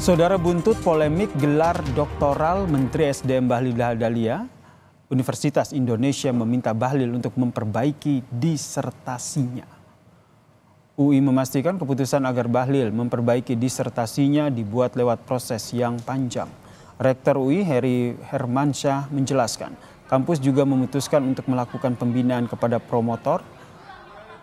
Saudara, buntut polemik gelar doktoral Menteri SDM Bahlil Lahadalia, Universitas Indonesia meminta Bahlil untuk memperbaiki disertasinya. UI memastikan keputusan agar Bahlil memperbaiki disertasinya dibuat lewat proses yang panjang. Rektor UI Heri Hermansyah menjelaskan, kampus juga memutuskan untuk melakukan pembinaan kepada promotor,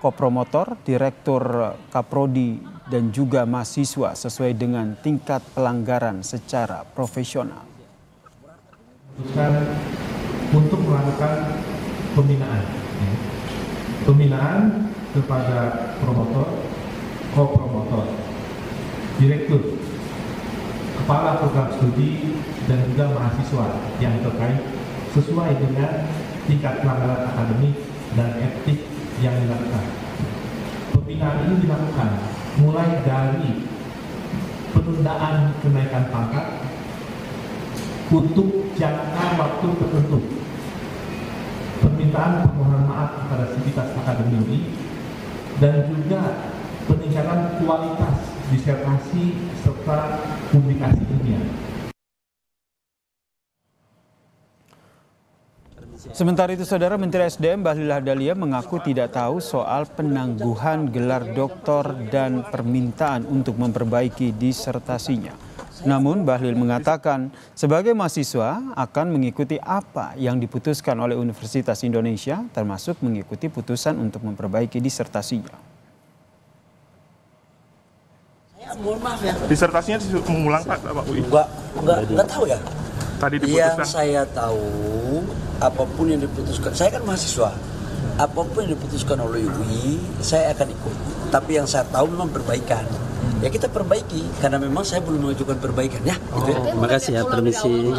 kopromotor, direktur kaprodi, dan juga mahasiswa sesuai dengan tingkat pelanggaran secara profesional. Untuk melakukan pembinaan kepada promotor, kopromotor, direktur, kepala program studi, dan juga mahasiswa yang terkait sesuai dengan tingkat pelanggaran akademik dan etik yang dilakukan. Pembinaan ini dilakukan mulai dari penundaan kenaikan pangkat untuk jangka waktu tertentu, permintaan permohonan maaf kepada sivitas akademi UI, dan juga peningkatan kualitas disertasi serta publikasi ilmiah. Sementara itu, Saudara, Menteri SDM Bahlil Lahadalia mengaku tidak tahu soal penangguhan gelar doktor dan permintaan untuk memperbaiki disertasinya. Namun Bahlil mengatakan sebagai mahasiswa akan mengikuti apa yang diputuskan oleh Universitas Indonesia, termasuk mengikuti putusan untuk memperbaiki disertasinya. Mohon maaf ya. Disertasinya mengulang Pak UI? Enggak tahu ya. Tadi diputuskan. Yang saya tahu, apapun yang diputuskan, saya kan mahasiswa, apapun yang diputuskan oleh UI, saya akan ikut. Tapi yang saya tahu memang perbaikan. Ya kita perbaiki, karena memang saya belum mengajukan perbaikan ya. Gitu ya. Terima kasih ya, permisi.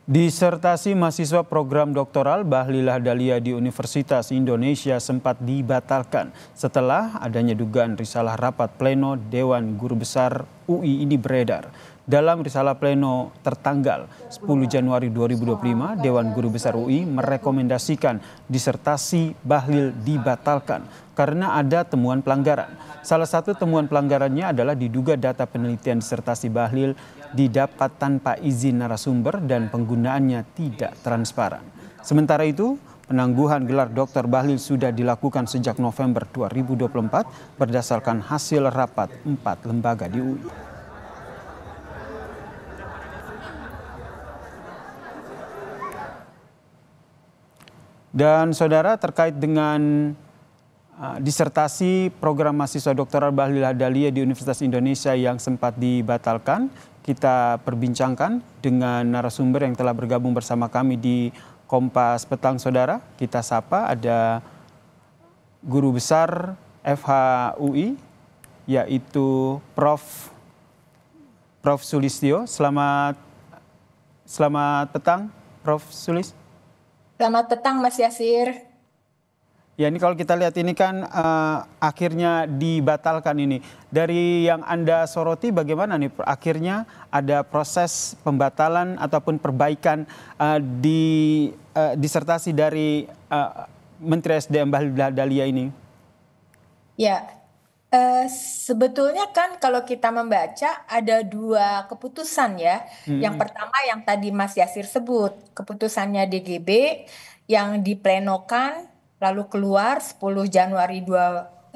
Disertasi mahasiswa program doktoral Bahlil Lahadalia di Universitas Indonesia sempat dibatalkan setelah adanya dugaan risalah rapat pleno Dewan Guru Besar UI ini beredar. Dalam risalah pleno tertanggal 10 Januari 2025, Dewan Guru Besar UI merekomendasikan disertasi Bahlil dibatalkan karena ada temuan pelanggaran. Salah satu temuan pelanggarannya adalah diduga data penelitian disertasi Bahlil didapat tanpa izin narasumber dan penggunaannya tidak transparan. Sementara itu, penangguhan gelar Dr. Bahlil sudah dilakukan sejak November 2024 berdasarkan hasil rapat 4 lembaga di UI. Dan Saudara, terkait dengan disertasi program mahasiswa doktoral Bahlil Lahadalia di Universitas Indonesia yang sempat dibatalkan, kita perbincangkan dengan narasumber yang telah bergabung bersama kami di Kompas Petang. Saudara, kita sapa, ada Guru Besar FHUI, yaitu Prof. Sulistyo. Selamat petang, Prof. Sulis. Selamat petang, Mas Yasir. Ya, ini kalau kita lihat ini kan akhirnya dibatalkan ini. Dari yang Anda soroti bagaimana nih akhirnya ada proses pembatalan ataupun perbaikan di disertasi dari Menteri SDM Bahlil Lahadalia ini? Ya, sebetulnya kan kalau kita membaca ada dua keputusan ya. Yang pertama yang tadi Mas Yasir sebut, keputusannya DGB yang diplenokan lalu keluar 10 Januari 2025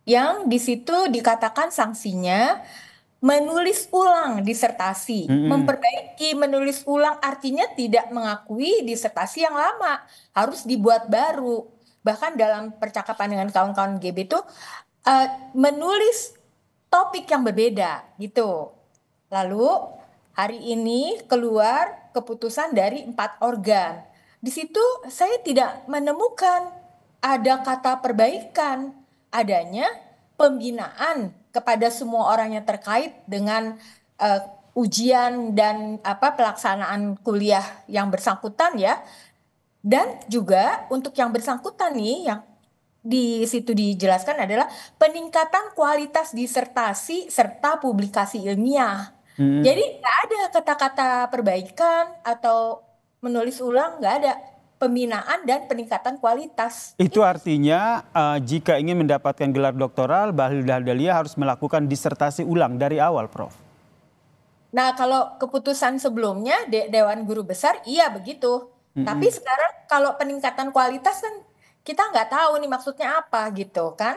yang di situ dikatakan sanksinya menulis ulang disertasi. Memperbaiki menulis ulang artinya tidak mengakui disertasi yang lama, harus dibuat baru. Bahkan dalam percakapan dengan kawan-kawan GB itu menulis topik yang berbeda gitu. Lalu hari ini keluar keputusan dari 4 organ. Di situ saya tidak menemukan ada kata perbaikan, adanya pembinaan kepada semua orang yang terkait dengan ujian dan pelaksanaan kuliah yang bersangkutan ya. Dan juga untuk yang bersangkutan nih yang di situ dijelaskan adalah peningkatan kualitas disertasi serta publikasi ilmiah. Jadi nggak ada kata-kata perbaikan atau menulis ulang, nggak ada. pembinaan dan peningkatan kualitas. Itu artinya jika ingin mendapatkan gelar doktoral, Bahlil Lahadalia harus melakukan disertasi ulang dari awal, Prof. Nah, kalau keputusan sebelumnya Dewan Guru Besar, iya begitu. Tapi sekarang kalau peningkatan kualitas kan kita nggak tahu nih maksudnya apa gitu kan.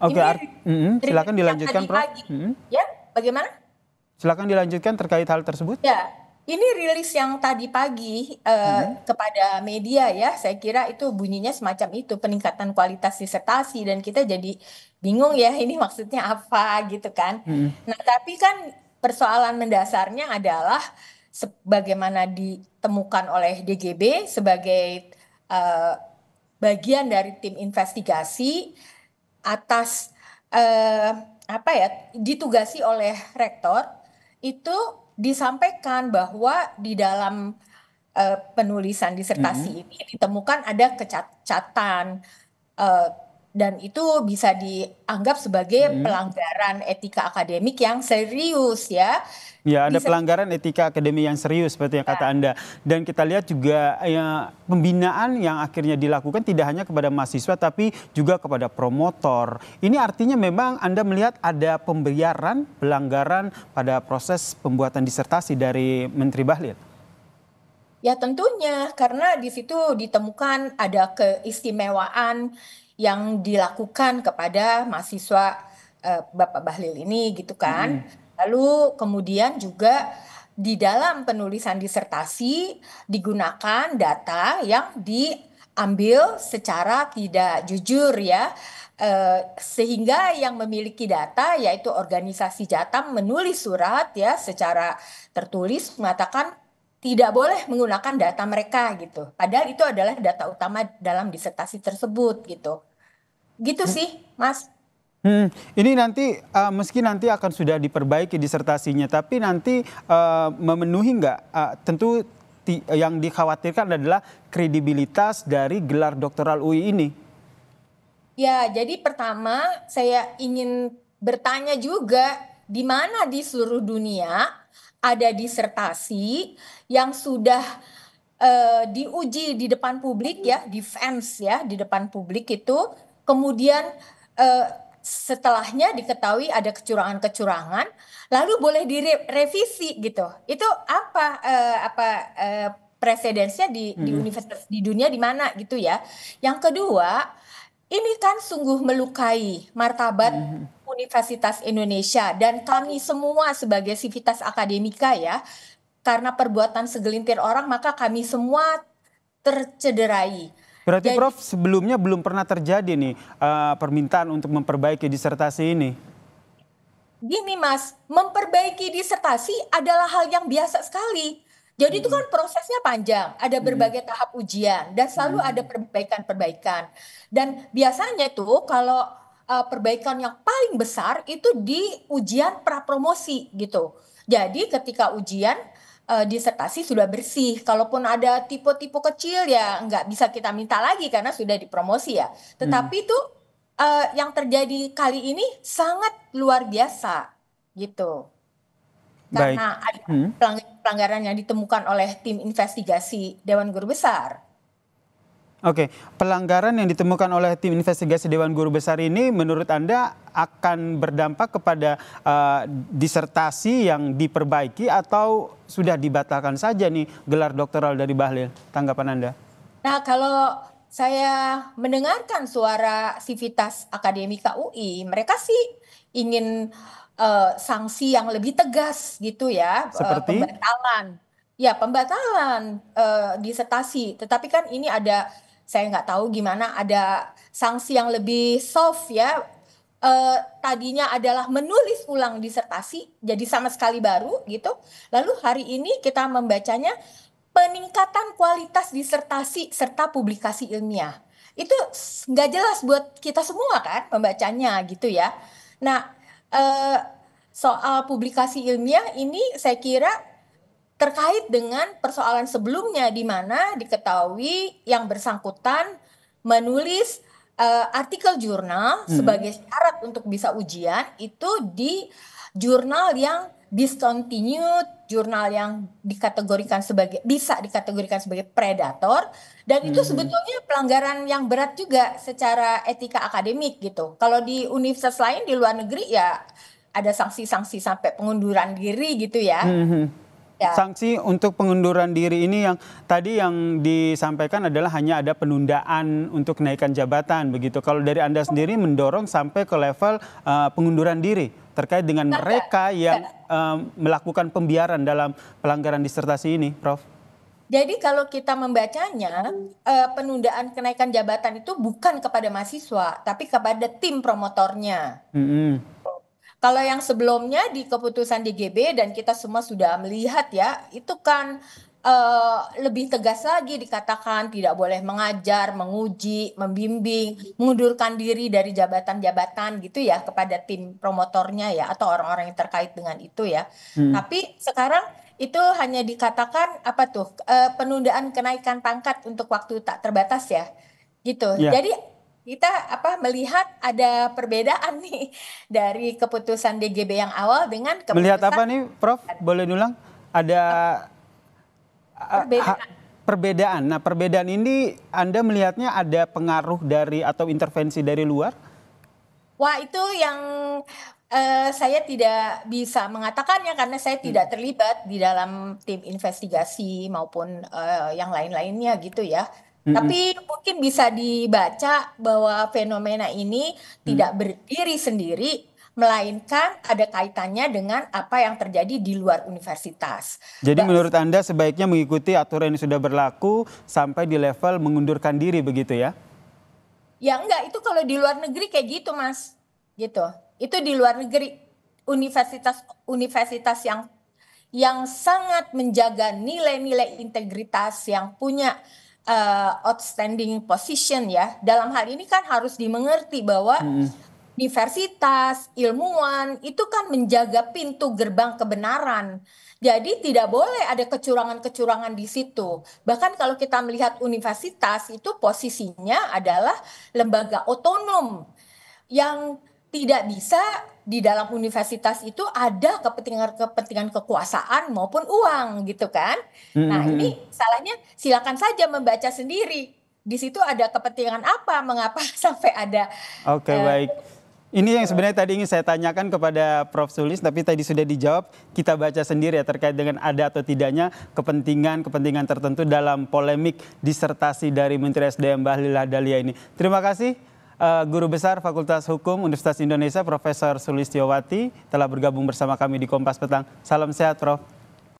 Oke, silakan rilis yang dilanjutkan, tadi Prof. pagi. Ya, bagaimana? Silakan dilanjutkan terkait hal tersebut. Ya, ini rilis yang tadi pagi kepada media ya, saya kira itu bunyinya semacam itu, peningkatan kualitas disertasi, dan kita jadi bingung ya ini maksudnya apa gitu kan. Nah, tapi kan persoalan mendasarnya adalah sebagaimana ditemukan oleh DGB sebagai bagian dari tim investigasi atas ditugasi oleh rektor, itu disampaikan bahwa di dalam penulisan disertasi ini ditemukan ada kecacatan dan itu bisa dianggap sebagai pelanggaran etika akademik yang serius ya. Ya, ada pelanggaran etika akademik yang serius seperti yang kata Anda. Dan kita lihat juga ya, pembinaan yang akhirnya dilakukan tidak hanya kepada mahasiswa tapi juga kepada promotor. Ini artinya memang Anda melihat ada pembiaran, pelanggaran pada proses pembuatan disertasi dari Menteri Bahlil. Ya tentunya, karena di situ ditemukan ada keistimewaan yang dilakukan kepada mahasiswa Bapak Bahlil ini gitu kan. Lalu kemudian juga di dalam penulisan disertasi digunakan data yang diambil secara tidak jujur ya. Sehingga yang memiliki data yaitu organisasi Jatam menulis surat ya secara tertulis mengatakan tidak boleh menggunakan data mereka gitu. Padahal itu adalah data utama dalam disertasi tersebut gitu. Gitu sih, Mas. Ini nanti meski nanti akan sudah diperbaiki disertasinya, tapi nanti memenuhi nggak? Tentu yang dikhawatirkan adalah kredibilitas dari gelar doktoral UI ini. Ya, jadi pertama saya ingin bertanya juga di mana di seluruh dunia ada disertasi yang sudah diuji di depan publik ya, defense ya di depan publik itu, kemudian setelahnya diketahui ada kecurangan-kecurangan, lalu boleh direvisi gitu. Itu apa presedensnya di universitas di dunia di mana gitu ya. Yang kedua, ini kan sungguh melukai martabat Universitas Indonesia dan kami semua sebagai sivitas akademika ya, karena perbuatan segelintir orang maka kami semua tercederai. Berarti Prof sebelumnya belum pernah terjadi nih permintaan untuk memperbaiki disertasi ini? Gini Mas, memperbaiki disertasi adalah hal yang biasa sekali. Jadi itu kan prosesnya panjang, ada berbagai tahap ujian dan selalu ada perbaikan-perbaikan. Dan biasanya tuh kalau perbaikan yang paling besar itu di ujian prapromosi gitu. Jadi ketika ujian disertasi sudah bersih, kalaupun ada tipe-tipe kecil ya nggak bisa kita minta lagi karena sudah dipromosi ya. Tetapi itu yang terjadi kali ini sangat luar biasa gitu. Karena ada pelanggaran yang ditemukan oleh tim investigasi Dewan Guru Besar. Oke, pelanggaran yang ditemukan oleh tim investigasi Dewan Guru Besar ini menurut Anda akan berdampak kepada disertasi yang diperbaiki atau sudah dibatalkan saja nih gelar doktoral dari Bahlil? Tanggapan Anda? Nah, kalau saya mendengarkan suara Sivitas Akademika UI, mereka sih ingin sanksi yang lebih tegas gitu ya, Seperti? pembatalan. Ya, pembatalan disertasi. Tetapi kan ini ada, saya nggak tahu gimana, ada sanksi yang lebih soft ya. Tadinya adalah menulis ulang disertasi, jadi sama sekali baru gitu. Lalu hari ini kita membacanya peningkatan kualitas disertasi serta publikasi ilmiah. Itu nggak jelas buat kita semua kan membacanya gitu ya. Nah, soal publikasi ilmiah ini saya kira terkait dengan persoalan sebelumnya di mana diketahui yang bersangkutan menulis artikel jurnal sebagai syarat untuk bisa ujian itu di jurnal yang discontinued, jurnal yang bisa dikategorikan sebagai predator, dan itu sebetulnya pelanggaran yang berat juga secara etika akademik gitu. Kalau di universitas lain di luar negeri ya ada sanksi-sanksi sampai pengunduran diri gitu ya. Ya. Sanksi untuk pengunduran diri ini yang tadi yang disampaikan adalah hanya ada penundaan untuk kenaikan jabatan begitu. Kalau dari Anda sendiri mendorong sampai ke level pengunduran diri terkait dengan mereka yang melakukan pembiaran dalam pelanggaran disertasi ini, Prof. Jadi kalau kita membacanya, penundaan kenaikan jabatan itu bukan kepada mahasiswa, tapi kepada tim promotornya. Kalau yang sebelumnya di keputusan DGB dan kita semua sudah melihat ya, itu kan lebih tegas lagi dikatakan tidak boleh mengajar, menguji, membimbing, mengundurkan diri dari jabatan-jabatan gitu ya kepada tim promotornya ya atau orang-orang yang terkait dengan itu ya. Tapi sekarang itu hanya dikatakan apa tuh penundaan kenaikan pangkat untuk waktu tak terbatas ya, gitu. Ya. Jadi kita melihat ada perbedaan nih dari keputusan DGB yang awal dengan keputusan. Melihat apa nih, Prof? Boleh diulang? Ada perbedaan. Nah, perbedaan ini Anda melihatnya ada pengaruh dari atau intervensi dari luar? Wah, itu yang saya tidak bisa mengatakannya karena saya tidak terlibat di dalam tim investigasi maupun yang lain-lainnya gitu ya. Tapi mungkin bisa dibaca bahwa fenomena ini tidak berdiri sendiri, melainkan ada kaitannya dengan apa yang terjadi di luar universitas. Jadi menurut Anda sebaiknya mengikuti aturan yang sudah berlaku sampai di level mengundurkan diri begitu ya? Ya enggak, itu kalau di luar negeri kayak gitu Mas. Gitu. Itu di luar negeri universitas yang sangat menjaga nilai-nilai integritas, yang punya outstanding position ya. Dalam hal ini kan harus dimengerti bahwa universitas, ilmuwan itu kan menjaga pintu gerbang kebenaran. Jadi tidak boleh ada kecurangan-kecurangan di situ. Bahkan kalau kita melihat universitas itu posisinya adalah lembaga otonom yang tidak bisa di dalam universitas itu ada kepentingan kekuasaan maupun uang gitu kan. Nah ini salahnya silakan saja membaca sendiri. Di situ ada kepentingan apa, mengapa sampai ada. Oke, baik. Ini yang sebenarnya tadi ingin saya tanyakan kepada Prof. Sulis, tapi tadi sudah dijawab. Kita baca sendiri ya terkait dengan ada atau tidaknya kepentingan tertentu dalam polemik disertasi dari Menteri SDM Bahlil Lahadalia ini. Terima kasih. Guru Besar Fakultas Hukum Universitas Indonesia Profesor Sulistiowati telah bergabung bersama kami di Kompas Petang. Salam sehat, Prof.